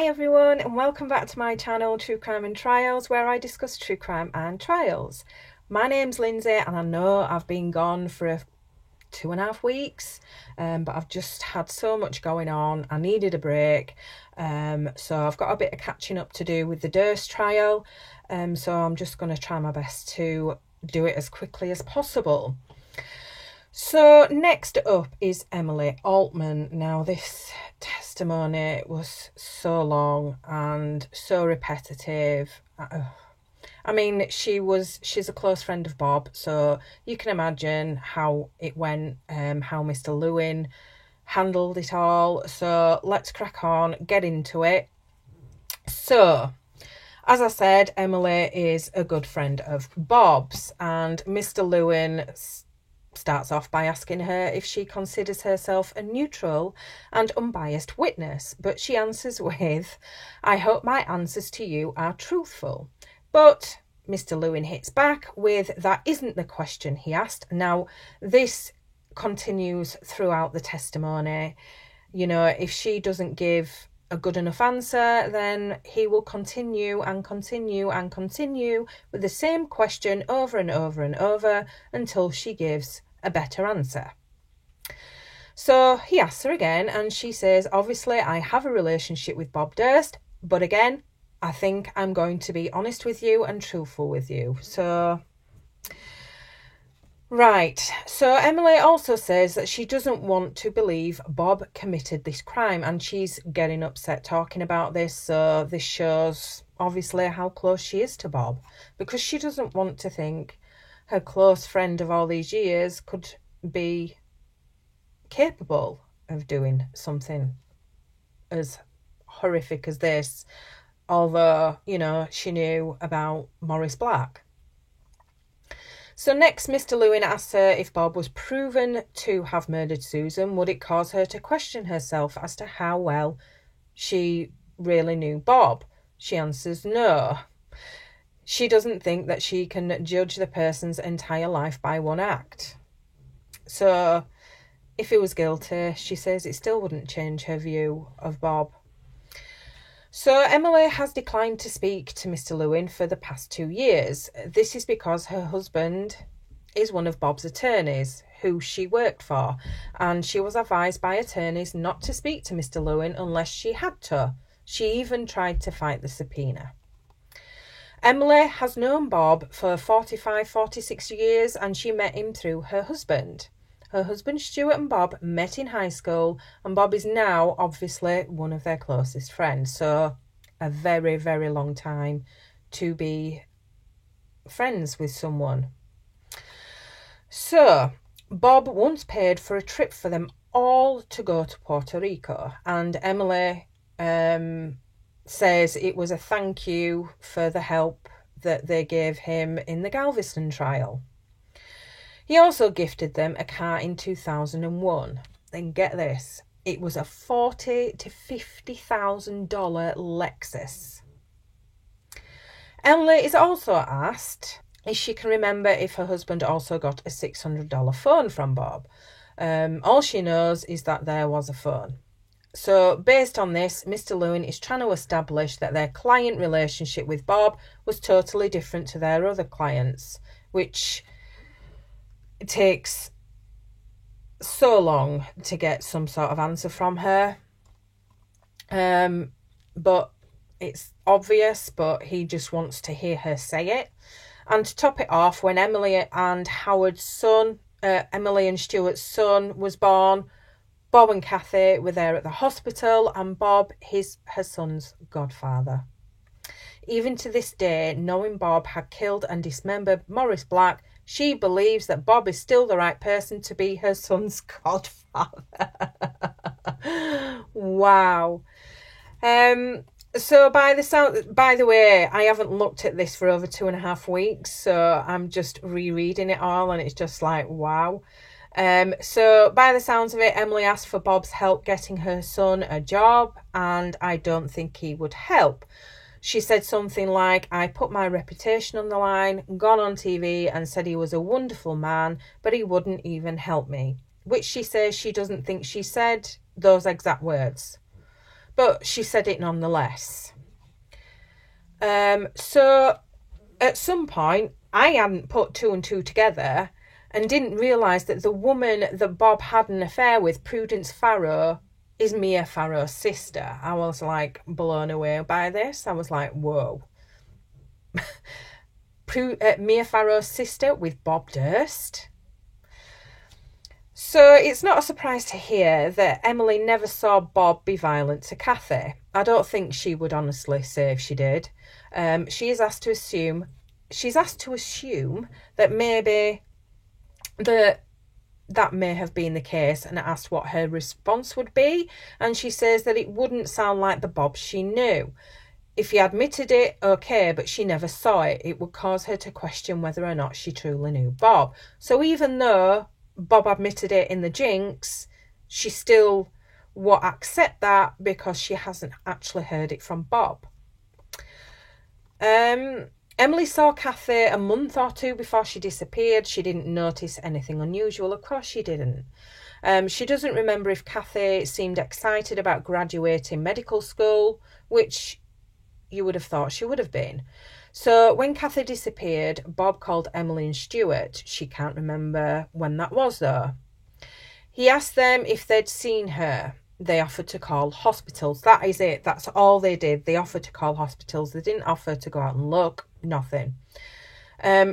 Hi everyone, and welcome back to my channel True Crime and Trials, where I discuss true crime and trials. My name's Lindsay, and I know I've been gone for 2.5 weeks, but I've just had so much going on. I needed a break, so I've got a bit of catching up to do with the Durst trial, so I'm just going to try my best to do it as quickly as possible. So next up is Emily Altman. Now this testimony was so long and so repetitive. I mean, she's a close friend of Bob, so you can imagine how it went, how Mr. Lewin handled it all. So let's crack on, get into it. So, as I said, Emily is a good friend of Bob's, and Mr. Lewin starts off by asking her if she considers herself a neutral and unbiased witness, but she answers with, "I hope my answers to you are truthful." But Mr. Lewin hits back with, "That isn't the question he asked." Now, this continues throughout the testimony. You know, if she doesn't give a good enough answer, then he will continue and continue and continue with the same question over and over and over until she gives a better answer. So he asks her again, and she says, "Obviously, I have a relationship with Bob Durst, but again, I think I'm going to be honest with you and truthful with you." So, right. So Emily also says that she doesn't want to believe Bob committed this crime, and she's getting upset talking about this. So this shows obviously how close she is to Bob, because she doesn't want to think her close friend of all these years could be capable of doing something as horrific as this, although, you know, she knew about Maurice Black. So next, Mr. Lewin asks her if Bob was proven to have murdered Susan, would it cause her to question herself as to how well she really knew Bob? She answers no. She doesn't think that she can judge the person's entire life by one act. So if he was guilty, she says it still wouldn't change her view of Bob. So Emily has declined to speak to Mr. Lewin for the past 2 years. This is because her husband is one of Bob's attorneys who she worked for, and she was advised by attorneys not to speak to Mr. Lewin unless she had to. She even tried to fight the subpoena. Emily has known Bob for 46 years, and she met him through her husband. Her husband Stuart and Bob met in high school, and Bob is now obviously one of their closest friends. So a very, very long time to be friends with someone. So Bob once paid for a trip for them all to go to Puerto Rico, and Emily says it was a thank you for the help that they gave him in the Galveston trial. He also gifted them a car in 2001. Then get this, it was a $40,000 to $50,000 Lexus. Emily is also asked if she can remember if her husband also got a $600 phone from Bob. All she knows is that there was a phone. So based on this, Mr. Lewin is trying to establish that their client relationship with Bob was totally different to their other clients, which takes so long to get some sort of answer from her. But it's obvious, but he just wants to hear her say it. And to top it off, when Emily and Stuart's son was born, Bob and Kathy were there at the hospital, and Bob is her son's godfather. Even to this day, knowing Bob had killed and dismembered Maurice Black, she believes that Bob is still the right person to be her son's godfather. Wow. So by the way, I haven't looked at this for over 2.5 weeks, so I'm just rereading it all, and it's just like, wow. So by the sounds of it, Emily asked for Bob's help getting her son a job, and I don't think he would help. She said something like, "I put my reputation on the line, gone on TV and said he was a wonderful man, but he wouldn't even help me," which she says she doesn't think she said those exact words. but she said it nonetheless. So at some point, I hadn't put two and two together and didn't realise that the woman that Bob had an affair with, Prudence Farrow, is Mia Farrow's sister. I was like blown away by this. I was like, whoa. Mia Farrow's sister with Bob Durst. So it's not a surprise to hear that Emily never saw Bob be violent to Kathy. I don't think she would honestly say if she did. She's asked to assume that maybe that may have been the case, and asked what her response would be, and she says that it wouldn't sound like the Bob she knew. If he admitted it, okay, but she never saw it. It would cause her to question whether or not she truly knew Bob. So even though Bob admitted it in the Jinx, she still will accept that because she hasn't actually heard it from Bob. Emily saw Kathy a month or two before she disappeared. She didn't notice anything unusual. Of course she didn't. She doesn't remember if Kathy seemed excited about graduating medical school, which you would have thought she would have been. So when Kathy disappeared, Bob called Emily and Stuart. She can't remember when that was, though. He asked them if they'd seen her. They offered to call hospitals. That is it. That's all they did. They offered to call hospitals. They didn't offer to go out and look. Nothing.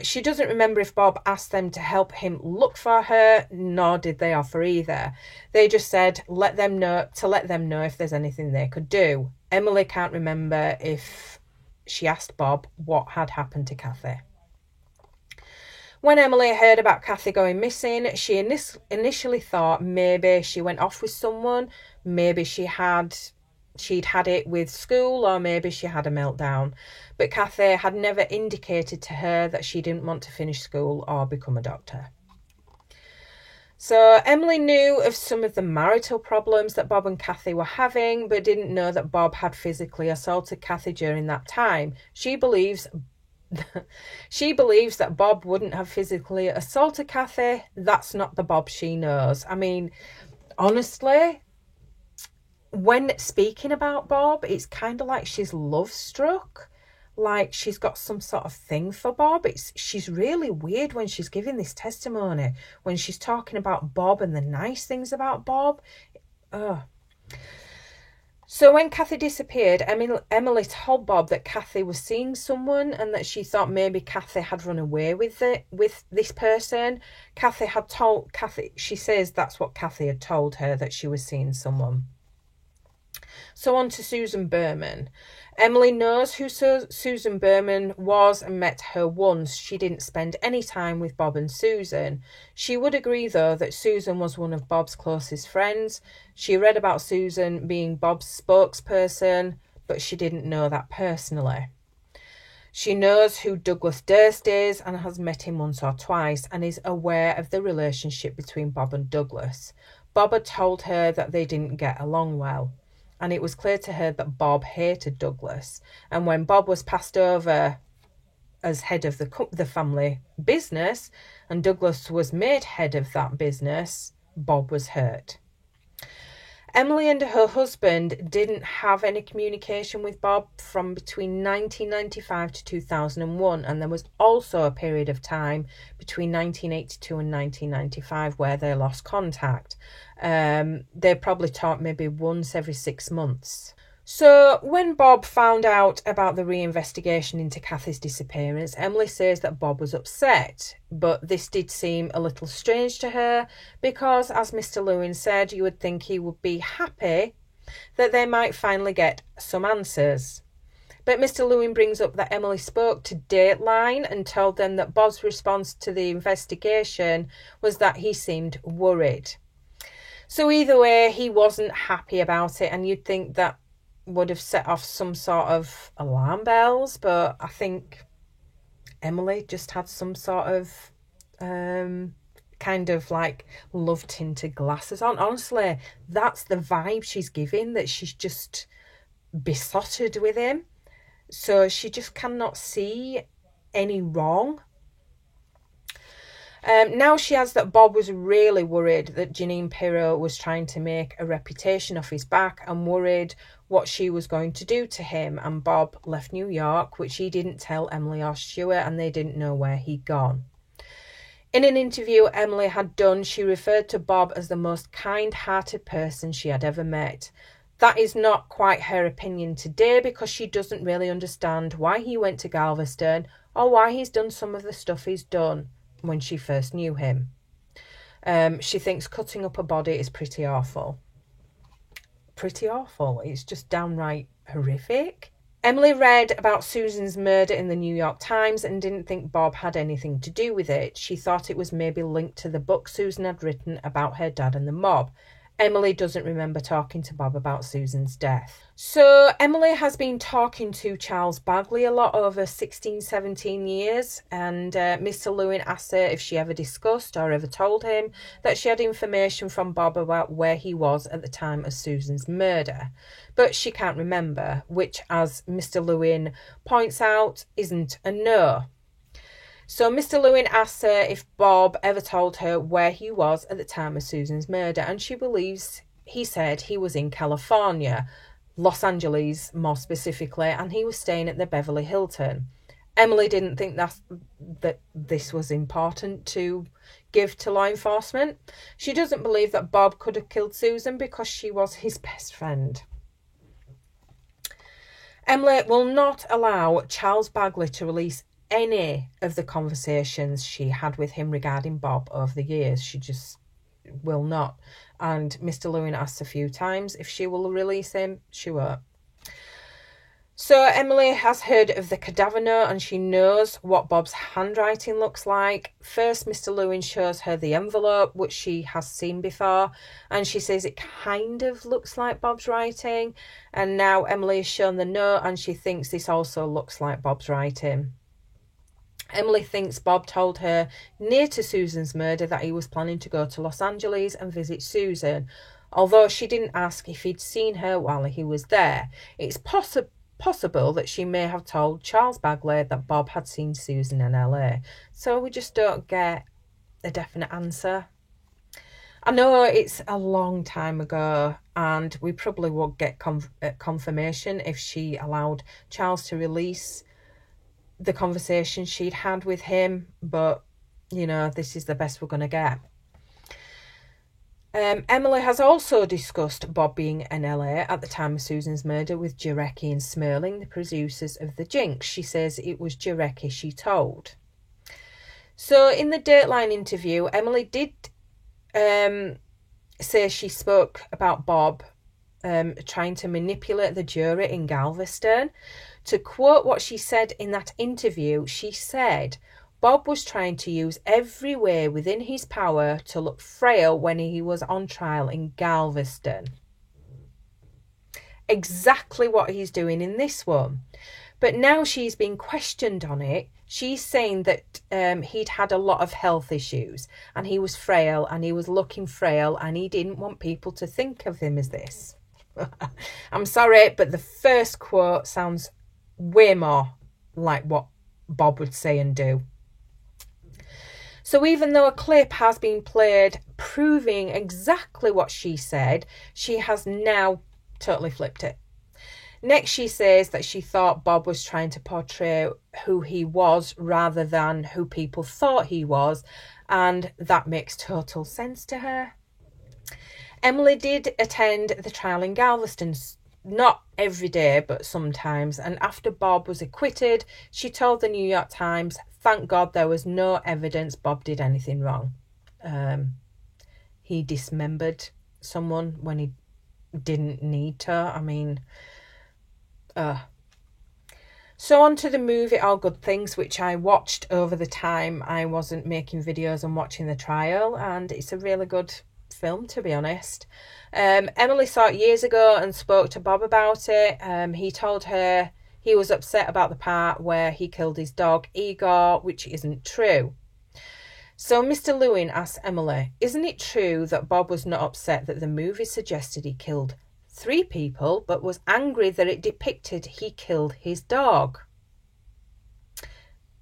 She doesn't remember if Bob asked them to help him look for her, nor did they offer either. They just said let them know if there's anything they could do. Emily can't remember if she asked Bob what had happened to Kathy. When Emily heard about Kathy going missing, she initially thought maybe she went off with someone, maybe she'd had it with school, or maybe she had a meltdown. But Kathy had never indicated to her that she didn't want to finish school or become a doctor. So Emily knew of some of the marital problems that Bob and Kathy were having, but didn't know that Bob had physically assaulted Kathy during that time. She believes that Bob wouldn't have physically assaulted Kathy. That's not the Bob she knows. I mean, honestly, when speaking about Bob, it's kind of like she's love struck. Like she's got some sort of thing for Bob. She's really weird when she's giving this testimony, when she's talking about Bob and the nice things about Bob. So when Kathy disappeared, Emily told Bob that Kathy was seeing someone and that she thought maybe Kathy had run away with this person. She says that's what Kathy had told her, that she was seeing someone. So on to Susan Berman. Emily knows who Susan Berman was and met her once. She didn't spend any time with Bob and Susan. She would agree, though, that Susan was one of Bob's closest friends. She read about Susan being Bob's spokesperson, but she didn't know that personally. She knows who Douglas Durst is and has met him once or twice, and is aware of the relationship between Bob and Douglas. Bob had told her that they didn't get along well, and it was clear to her that Bob hated Douglas. And when Bob was passed over as head of the family business and Douglas was made head of that business, Bob was hurt. Emily and her husband didn't have any communication with Bob from between 1995 to 2001, and there was also a period of time between 1982 and 1995 where they lost contact. They probably talked maybe once every 6 months. So when Bob found out about the reinvestigation into Kathy's disappearance, Emily says that Bob was upset, but this did seem a little strange to her because, as Mr. Lewin said, you would think he would be happy that they might finally get some answers. But Mr. Lewin brings up that Emily spoke to Dateline and told them that Bob's response to the investigation was that he seemed worried. So either way, he wasn't happy about it, and you'd think that would have set off some sort of alarm bells, but I think Emily just had some sort of kind of like love tinted glasses on. Honestly, that's the vibe she's giving, that she's just besotted with him, so she just cannot see any wrong. Now she adds that Bob was really worried that Jeanine Pirro was trying to make a reputation off his back, and worried what she was going to do to him, and Bob left New York, which he didn't tell Emily or Stuart, and they didn't know where he'd gone. In an interview Emily had done, she referred to Bob as the most kind-hearted person she had ever met. That is not quite her opinion today, because she doesn't really understand why he went to Galveston or why he's done some of the stuff he's done when she first knew him. She thinks cutting up a body is pretty awful. Pretty awful. It's just downright horrific. Emily read about Susan's murder in the New York Times and didn't think Bob had anything to do with it. She thought it was maybe linked to the book Susan had written about her dad and the mob. Emily doesn't remember talking to Bob about Susan's death. So Emily has been talking to Charles Bagley a lot over 16, 17 years, and Mr. Lewin asked her if she ever discussed or ever told him that she had information from Bob about where he was at the time of Susan's murder. But she can't remember, which, as Mr. Lewin points out, isn't a no. So Mr. Lewin asked her if Bob ever told her where he was at the time of Susan's murder, and she believes he said he was in California, Los Angeles more specifically, and he was staying at the Beverly Hilton. Emily didn't think that this was important to give to law enforcement. She doesn't believe that Bob could have killed Susan because she was his best friend. Emily will not allow Charles Bagley to release any of the conversations she had with him regarding Bob over the years. She just will not. And Mr. Lewin asked a few times if she will release him. She won't. So Emily has heard of the cadaver note, and she knows what Bob's handwriting looks like. First, Mr. Lewin shows her the envelope, which she has seen before, and she says it kind of looks like Bob's writing. And now Emily is shown the note, and she thinks this also looks like Bob's writing. Emily thinks Bob told her near to Susan's murder that he was planning to go to Los Angeles and visit Susan, although she didn't ask if he'd seen her while he was there. It's possible that she may have told Charles Bagley that Bob had seen Susan in LA, so we just don't get a definite answer. I know it's a long time ago, and we probably won't get confirmation if she allowed Charles to release the conversation she'd had with him, but you know, this is the best we're going to get. Emily has also discussed Bob being in LA at the time of Susan's murder with Jarecki and Smerling, the producers of The Jinx. She says it was Jarecki she told. So in the Dateline interview, Emily did say she spoke about Bob trying to manipulate the jury in Galveston. To quote what she said in that interview, she said, Bob was trying to use every way within his power to look frail when he was on trial in Galveston. Exactly what he's doing in this one. But now she's been questioned on it. She's saying that he'd had a lot of health issues and he was frail and he was looking frail and he didn't want people to think of him as this. I'm sorry, but the first quote sounds way more like what Bob would say and do. So even though a clip has been played proving exactly what she said, she has now totally flipped it. Next, she says that she thought Bob was trying to portray who he was rather than who people thought he was, and that makes total sense to her. Emily did attend the trial in Galveston, not every day, but sometimes, and after Bob was acquitted, she told the New York Times, thank God there was no evidence Bob did anything wrong. He dismembered someone when he didn't need to. I mean, So on to the movie All Good Things, which I watched over the time I wasn't making videos and watching the trial, and it's a really good film, to be honest. Emily saw it years ago and spoke to Bob about it. He told her he was upset about the part where he killed his dog Igor, which isn't true. So Mr. Lewin asked Emily, isn't it true that Bob was not upset that the movie suggested he killed 3 people, but was angry that it depicted he killed his dog?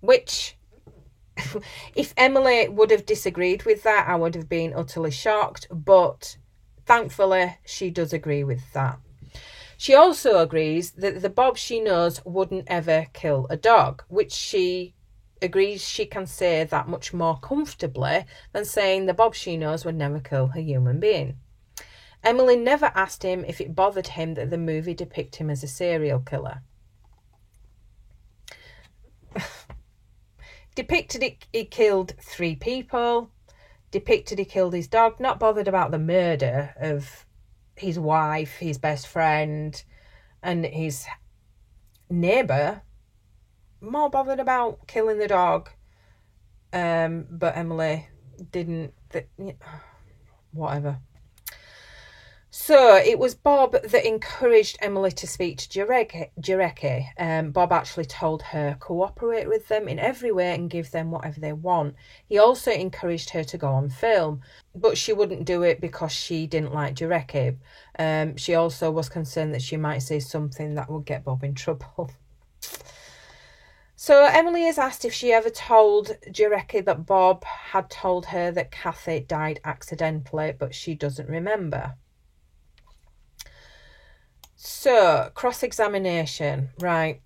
Which, if Emily would have disagreed with that, I would have been utterly shocked, but thankfully she does agree with that. She also agrees that the Bob she knows wouldn't ever kill a dog, which she agrees she can say that much more comfortably than saying the Bob she knows would never kill a human being. Emily never asked him if it bothered him that the movie depicted him as a serial killer. Depicted he killed 3 people. Depicted he killed his dog. Not bothered about the murder of his wife, his best friend, and his neighbour. More bothered about killing the dog. But Emily didn't. Whatever. So it was Bob that encouraged Emily to speak to Jarecki. Bob actually told her cooperate with them in every way and give them whatever they want. He also encouraged her to go on film, but she wouldn't do it because she didn't like Jarecki. She also was concerned that she might say something that would get Bob in trouble. So Emily is asked if she ever told Jarecki that Bob had told her that Kathy died accidentally, but she doesn't remember. So, cross-examination, right.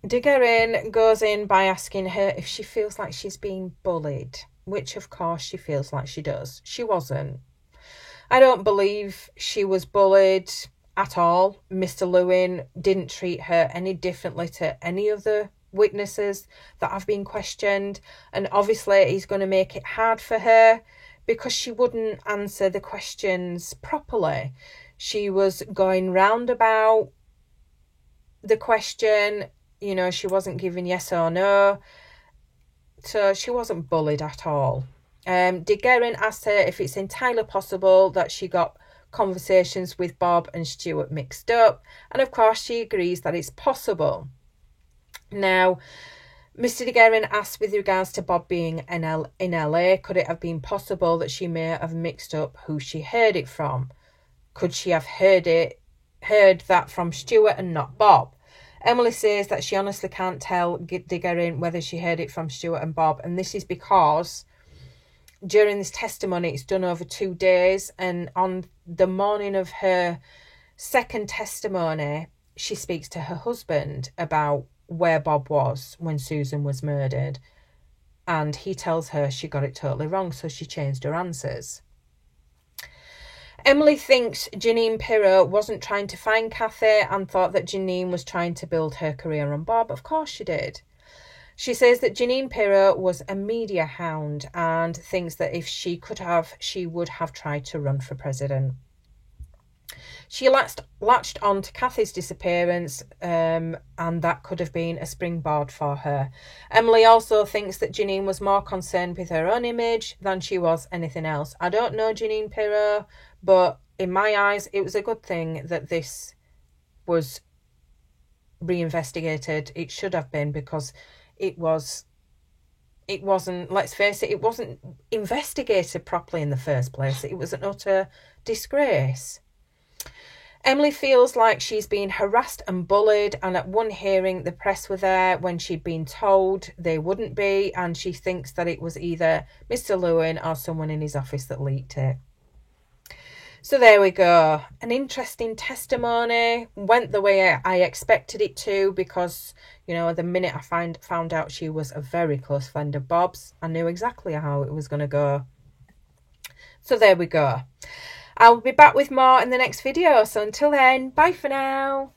Degarin goes in by asking her if she feels like she's being bullied, which of course she feels like she does. She wasn't. I don't believe she was bullied at all. Mr. Lewin didn't treat her any differently to any of the witnesses that have been questioned, and obviously he's going to make it hard for her because she wouldn't answer the questions properly. She was going round about the question, you know, she wasn't giving yes or no. So she wasn't bullied at all. Degarin asked her if it's entirely possible that she got conversations with Bob and Stuart mixed up. And of course she agrees that it's possible. Now, Mr. Degarin asked with regards to Bob being in LA, could it have been possible that she may have mixed up who she heard it from? Could she have heard that from Stuart and not Bob? Emily says that she honestly can't tell Degarin whether she heard it from Stuart and Bob, and this is because during this testimony it's done over 2 days, and on the morning of her second testimony she speaks to her husband about where Bob was when Susan was murdered, and he tells her she got it totally wrong, so she changed her answers. Emily thinks Janine Pirro wasn't trying to find Kathy and thought that Janine was trying to build her career on Bob. Of course she did. She says that Janine Pirro was a media hound and thinks that if she could have, she would have tried to run for president. She latched on to Kathy's disappearance, and that could have been a springboard for her. Emily also thinks that Janine was more concerned with her own image than she was anything else. I don't know Janine Pirro, but in my eyes, it was a good thing that this was reinvestigated. It should have been, because it wasn't, let's face it, it wasn't investigated properly in the first place. It was an utter disgrace. Emily feels like she's been harassed and bullied, and at one hearing the press were there when she'd been told they wouldn't be, and she thinks that it was either Mr. Lewin or someone in his office that leaked it. So there we go. An interesting testimony. Went the way I expected it to, because, you know, the minute I found out she was a very close friend of Bob's, I knew exactly how it was going to go. So there we go. I'll be back with more in the next video. So until then, bye for now.